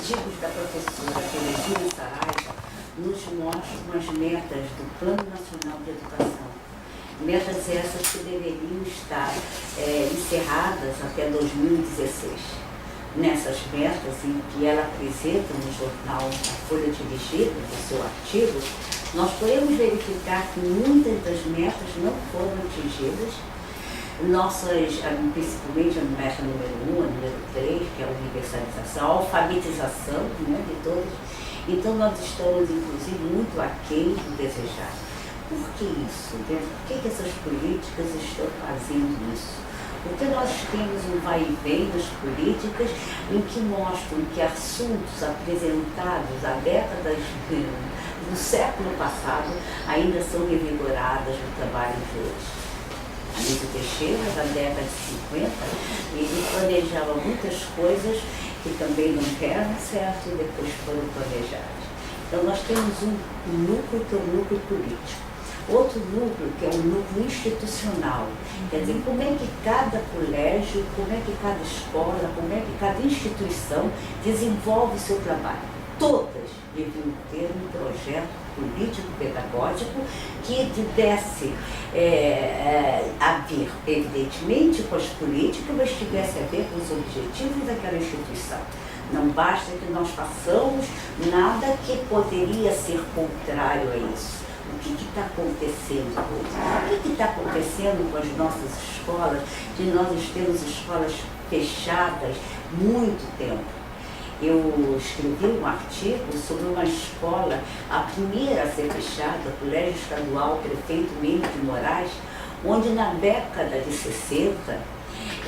artigos da professora Terezinha Saraiva nos mostram as metas do Plano Nacional de Educação. Metas essas que deveriam estar encerradas até 2016. Nessas metas, em que ela apresenta no jornal A Folha de Vigília, no seu artigo, nós podemos verificar que muitas das metas não foram atingidas. Principalmente a meta número 1, a número 3, que é a universalização, a alfabetização, né, de todos. Então nós estamos, inclusive, muito aquém do desejado. Por que isso? Por que essas políticas estão fazendo isso? Porque nós temos um vai e vem das políticas em que mostram que assuntos apresentados há décadas do século passado ainda são revigorados no trabalho de hoje. Anísio Teixeira, da década de 50, ele planejava muitas coisas que também não deram certo e depois foram planejadas. Então nós temos um núcleo que é o núcleo político. Outro núcleo, que é o núcleo institucional. Quer dizer, como é que cada colégio, como é que cada escola, como é que cada instituição desenvolve o seu trabalho. Todas deviam ter um projeto político-pedagógico que tivesse a ver, evidentemente, com as políticas, mas tivesse a ver com os objetivos daquela instituição. Não basta que nós façamos nada que poderia ser contrário a isso. O que está acontecendo hoje? O que está acontecendo com as nossas escolas? De nós temos escolas fechadas muito tempo. Eu escrevi um artigo sobre uma escola, a primeira a ser fechada, o Colégio Estadual Prefeito Mendes de Moraes, onde na década de 60,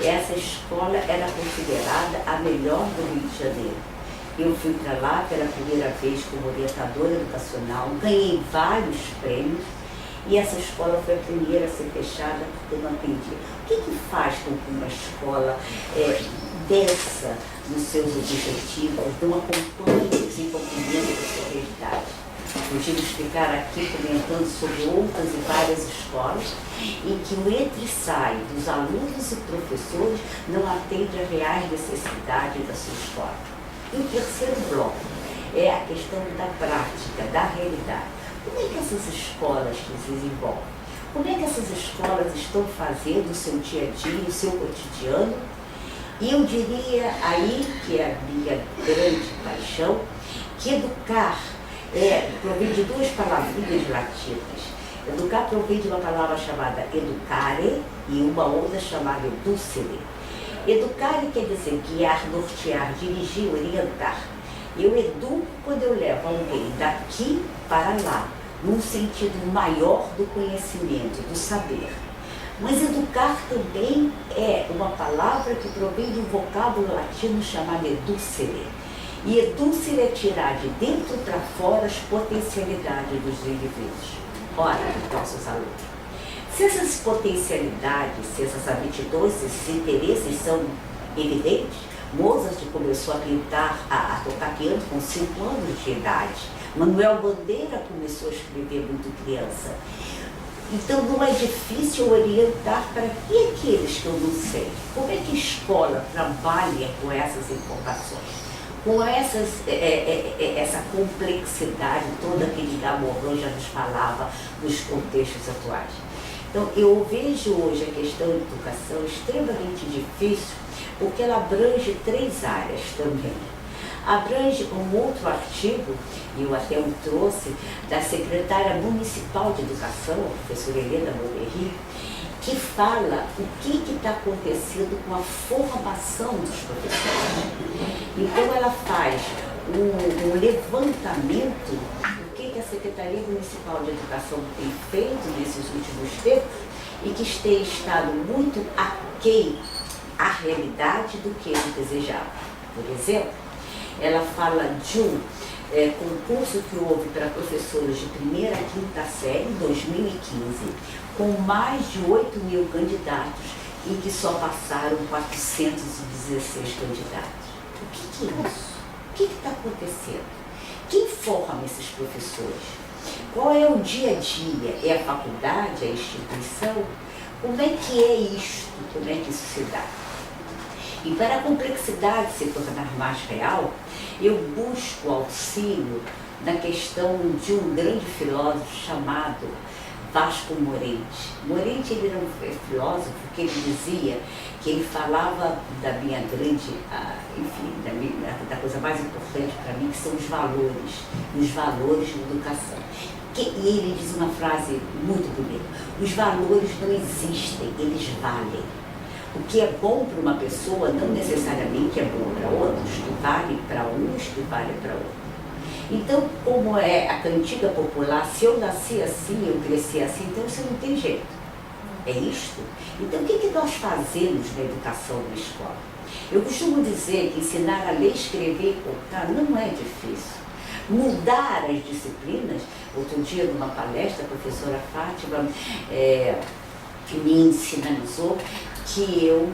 essa escola era considerada a melhor do Rio de Janeiro. Eu fui para lá pela primeira vez como orientadora educacional, ganhei vários prêmios e essa escola foi a primeira a ser fechada porque não atendia. O que faz com que uma escola desça nos seus objetivos, não acompanhe o desenvolvimento da sua realidade? Podíamos ficar aqui comentando sobre outras e várias escolas em que o entra e sai dos alunos e professores não atende às reais necessidades da sua escola. E o terceiro bloco é a questão da prática, da realidade. Como é que essas escolas se desenvolvem? Como é que essas escolas estão fazendo o seu dia a dia, o seu cotidiano? E eu diria aí, que é a minha grande paixão, que educar provém de duas palavrinhas latinas. Educar provém de uma palavra chamada educare e uma outra chamada educere. Educar quer dizer guiar, nortear, dirigir, orientar. Eu educo quando eu levo alguém daqui para lá, num sentido maior do conhecimento, do saber. Mas educar também é uma palavra que provém de um vocábulo latino chamado educere. E educere é tirar de dentro para fora as potencialidades dos indivíduos. Ora, nossos alunos. Se essas potencialidades, se essas aptidões, esses interesses são evidentes, Mozart começou a pintar, a tocar piano com 5 anos de idade. Manuel Bandeira começou a escrever muito criança. Então não é difícil orientar para que aqueles que eu não sei. Como é que a escola trabalha com essas informações? Com essa complexidade toda que Edgar Morin já nos falava dos contextos atuais. Então, eu vejo hoje a questão da educação extremamente difícil, porque ela abrange 3 áreas também. Abrange um outro artigo, e eu até o trouxe, da secretária municipal de educação, a professora Helena Moberry, que fala o que está acontecendo com a formação dos professores. Então, ela faz um levantamento que a Secretaria Municipal de Educação tem feito nesses últimos tempos e que tem estado muito aquém à realidade do que ele desejava. Por exemplo, ela fala de um concurso que houve para professores de 1ª a 5ª série em 2015, com mais de 8.000 candidatos, em que só passaram 416 candidatos. O que é isso? O que está acontecendo? Quem forma esses professores? Qual é o dia a dia? É a faculdade, é a instituição? Como é que é isto? Como é que isso se dá? E para a complexidade se tornar mais real, eu busco auxílio na questão de um grande filósofo chamado Vasco Morente. Morente, ele era um filósofo que ele dizia que ele falava da minha grande, enfim, da coisa mais importante para mim, que são os valores da educação. E ele diz uma frase muito bonita: os valores não existem, eles valem. O que é bom para uma pessoa não necessariamente é bom para outros, que vale para uns, que vale para outros. Então, como é a cantiga popular, se eu nasci assim, eu cresci assim, então isso não tem jeito. É isto? Então, o que nós fazemos na educação na escola? Eu costumo dizer que ensinar a ler, escrever e contar não é difícil. Mudar as disciplinas, outro dia numa palestra, a professora Fátima me sinalizou que eu,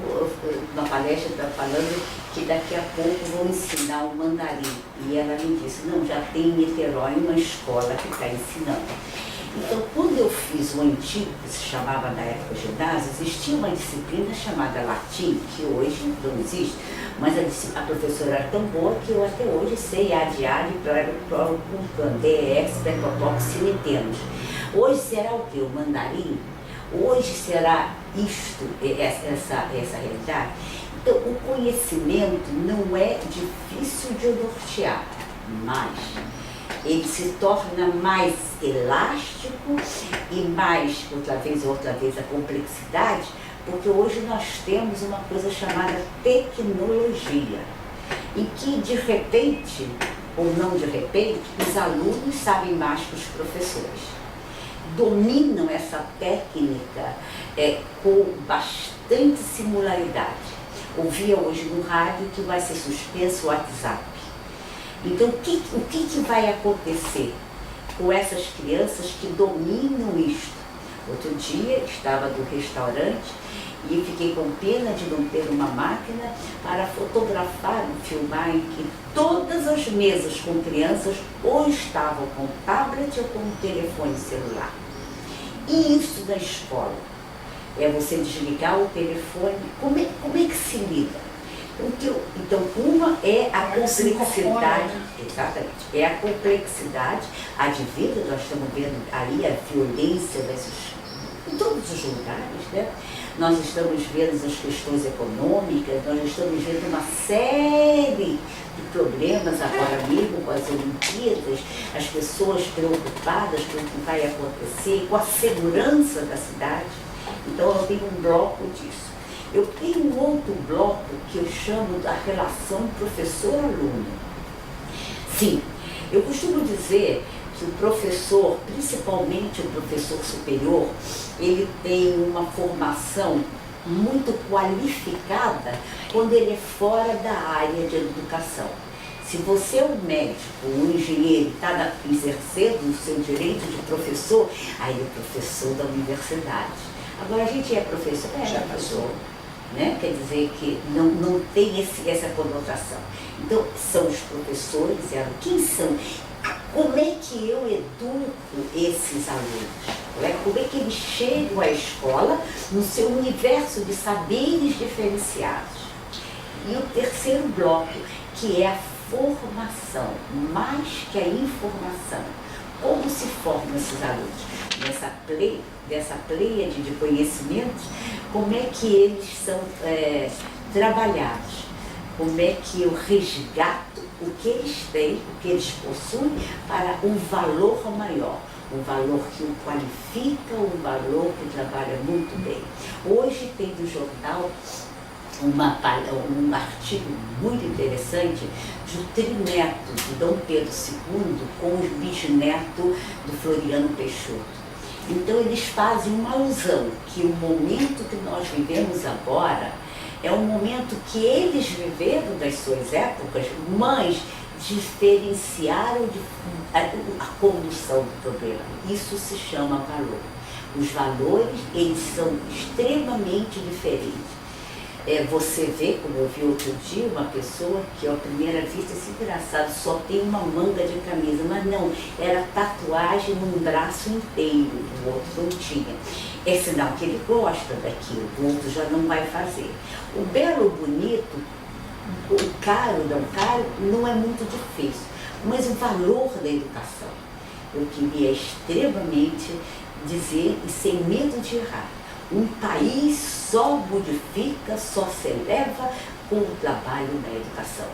na palestra, estava falando que daqui a pouco vou ensinar o mandarim. E ela me disse, não, já tem em Niterói uma escola que está ensinando. Então, quando eu fiz o antigo, que se chamava na época ginásio, existia uma disciplina chamada latim, que hoje não existe, mas a professora era tão boa que eu até hoje sei adiar, com DEX, Petotox, Sinetenos. Hoje será o quê? O mandarim? Hoje será isto, essa realidade? Então, o conhecimento não é difícil de nortear, mas ele se torna mais elástico e mais, outra vez, a complexidade, porque hoje nós temos uma coisa chamada tecnologia, em que, de repente, ou não de repente, os alunos sabem mais que os professores. Dominam essa técnica com bastante similaridade. Ouvia hoje no rádio que vai ser suspenso o WhatsApp. Então, o que vai acontecer com essas crianças que dominam isto? Outro dia, estava no restaurante e fiquei com pena de não ter uma máquina para fotografar e filmar em que todas as mesas com crianças ou estavam com tablet ou com telefone celular. E isso na escola? É você desligar o telefone. Como é que se lida? Então, uma é a complexidade, exatamente, é a complexidade advinda, nós estamos vendo aí a violência em todos os lugares, né? Nós estamos vendo as questões econômicas, nós estamos vendo uma série de problemas agora mesmo com as Olimpíadas, as pessoas preocupadas com o que vai acontecer, com a segurança da cidade. Então, eu tenho um bloco disso. Eu tenho um outro bloco que eu chamo da relação professor-aluno. Sim, eu costumo dizer que o professor, principalmente o professor superior, ele tem uma formação muito qualificada quando ele é fora da área de educação. Se você é um médico, um engenheiro, está exercendo o seu direito de professor, aí é professor da universidade. Agora, a gente é professor, professor. Né? Quer dizer que não tem essa conotação. Então, são os professores, quem são? Como é que eu educo esses alunos? Como é que eles chegam à escola no seu universo de saberes diferenciados? E o terceiro bloco, que é a formação, mais que a informação. Como se formam esses alunos? Dessa pleiade de conhecimentos, como é que eles são trabalhados? Como é que eu resgato o que eles têm, o que eles possuem, para um valor maior, um valor que o qualifica, um valor que trabalha muito bem. Hoje tem no jornal um artigo muito interessante do trineto de Dom Pedro II com o bisneto do Floriano Peixoto. Então eles fazem uma alusão que o momento que nós vivemos agora é um momento que eles viveram das suas épocas, mas diferenciaram a condução do problema. Isso se chama valor. Os valores, eles são extremamente diferentes. Você vê, como eu vi outro dia, uma pessoa que à primeira vista, é engraçado, só tem uma manga de camisa, mas não, era tatuagem num braço inteiro, o outro não tinha. é sinal que ele gosta daquilo, o outro já não vai fazer. O belo, o bonito, o caro, não é muito difícil, mas o valor da educação, eu queria extremamente dizer, e sem medo de errar, um país só modifica, só se eleva com o trabalho na educação.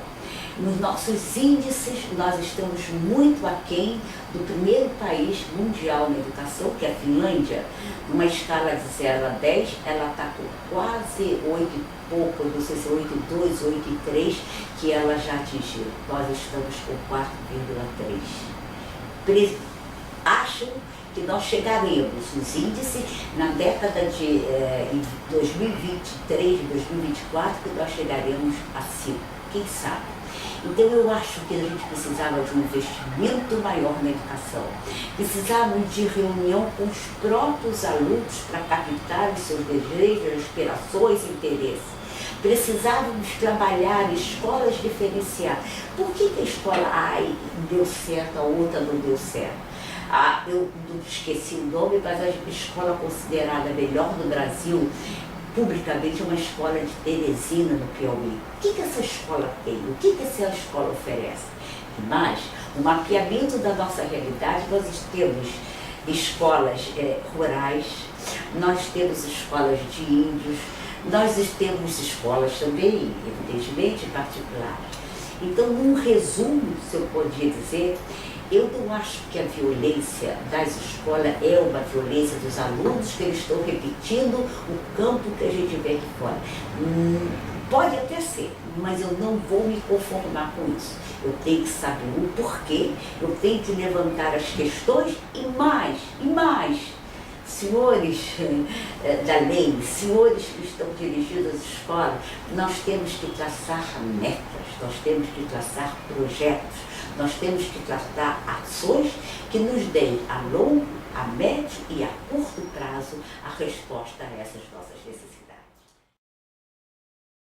Nos nossos índices, nós estamos muito aquém do primeiro país mundial na educação, que é a Finlândia. Numa escala de 0 a 10, ela está com quase 8 e pouco, não sei se é 8,2, 8,3, que ela já atingiu. Nós estamos com 4,3. Acho que nós chegaremos nos índices na década de 2023, 2024, que nós chegaremos a 5, quem sabe. Então eu acho que a gente precisava de um investimento maior na educação. Precisávamos de reunião com os próprios alunos para captar os seus desejos, aspirações e interesses. Precisávamos trabalhar escolas diferenciadas. Por que a escola deu certo, a outra não deu certo? Eu não esqueci o nome, mas a escola considerada a melhor do Brasil, publicamente, é uma escola de Teresina, no Piauí. O que essa escola tem? O que essa escola oferece? E mais, o mapeamento da nossa realidade, nós temos escolas rurais, nós temos escolas de índios, nós temos escolas também, evidentemente, particulares. Então, num resumo, se eu podia dizer, eu não acho que a violência das escolas é uma violência dos alunos, que eles estão repetindo o campo que a gente vê aqui fora. Pode até ser, mas eu não vou me conformar com isso. Eu tenho que saber o porquê, eu tenho que levantar as questões e mais. Senhores da lei, senhores que estão dirigindo as escolas, nós temos que traçar metas, nós temos que traçar projetos, nós temos que tratar ações que nos deem a longo, a médio e a curto prazo a resposta a essas nossas necessidades.